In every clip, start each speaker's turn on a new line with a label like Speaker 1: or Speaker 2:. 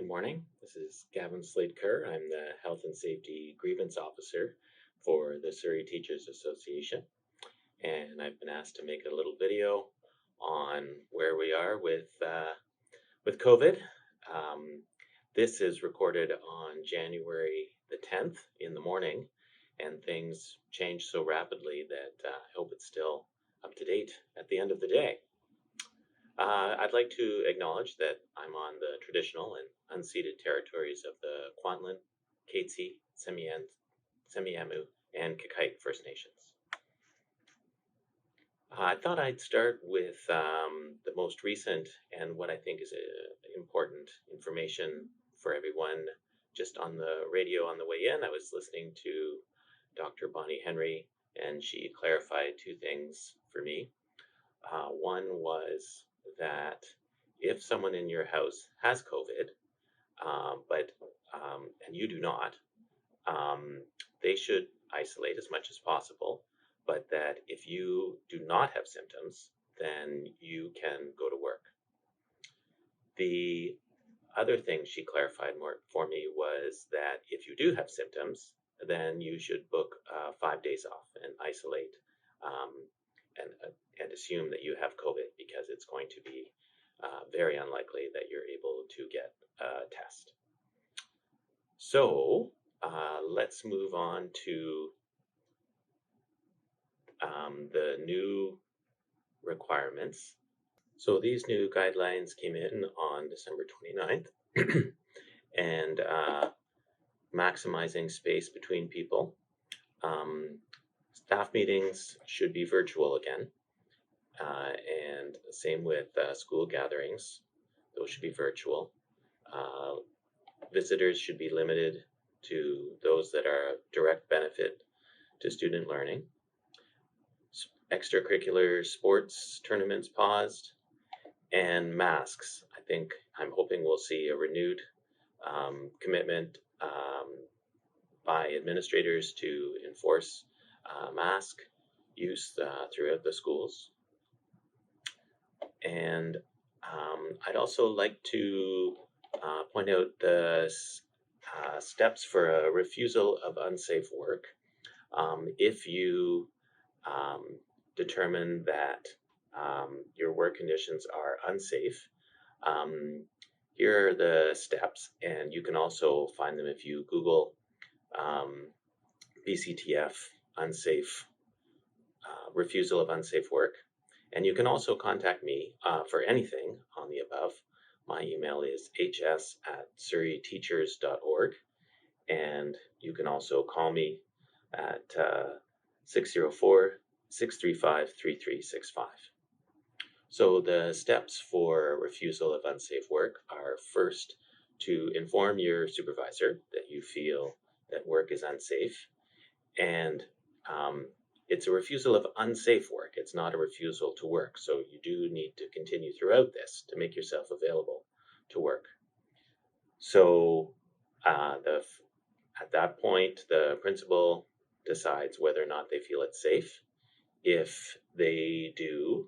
Speaker 1: Good morning. This is Gavin Slade-Kerr. I'm the Health and Safety Grievance Officer for the Surrey Teachers Association, and I've been asked to make a little video on where we are with COVID. This is recorded on January the 10th in the morning, and things change so rapidly that I hope it's still up to date at the end of the day. I'd like to acknowledge that I'm on the traditional and unceded territories of the Kwantlen, Katzie, Semiahmoo, and Kakite First Nations. I thought I'd start with the most recent and what I think is important information for everyone. Just on the radio on the way in, I was listening to Dr. Bonnie Henry, and she clarified two things for me. One was that if someone in your house has COVID, and you do not, they should isolate as much as possible. But that if you do not have symptoms, then you can go to work. The other thing she clarified more for me was that if you do have symptoms, then you should book 5 days off and isolate and assume that you have COVID, because it's going to be very unlikely that you're able to get a test. So let's move on to the new requirements. So these new guidelines came in on December 29th and maximizing space between people. Staff meetings should be virtual again, and same with school gatherings. Those should be virtual. Visitors should be limited to those that are of direct benefit to student learning. Extracurricular sports tournaments paused, and masks. I'm hoping we'll see a renewed commitment by administrators to enforce mask use throughout the schools. And I'd also like to point out the steps for a refusal of unsafe work. If you determine that your work conditions are unsafe, here are the steps, and you can also find them if you Google BCTF unsafe refusal of unsafe work. And you can also contact me for anything on the above. My email is hs@surreyteachers.org, and you can also call me at 604-635-3365. So the steps for refusal of unsafe work are: first, to inform your supervisor that you feel that work is unsafe. And it's a refusal of unsafe work. It's not a refusal to work. So you do need to continue throughout this to make yourself available to work. So at that point, the principal decides whether or not they feel it's safe. If they do,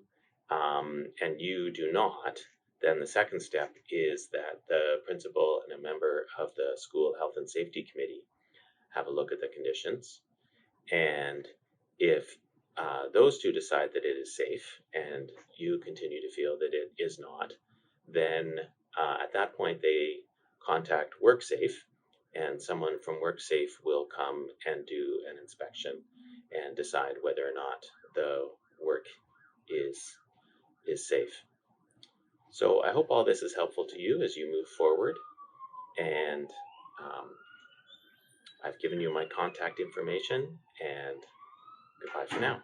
Speaker 1: and you do not, then the second step is that the principal and a member of the school health and safety committee have a look at the conditions. And if those two decide that it is safe and you continue to feel that it is not, then at that point they contact WorkSafe, and someone from WorkSafe will come and do an inspection and decide whether or not the work is safe. So I hope all this is helpful to you as you move forward, and I've given you my contact information, and goodbye for now.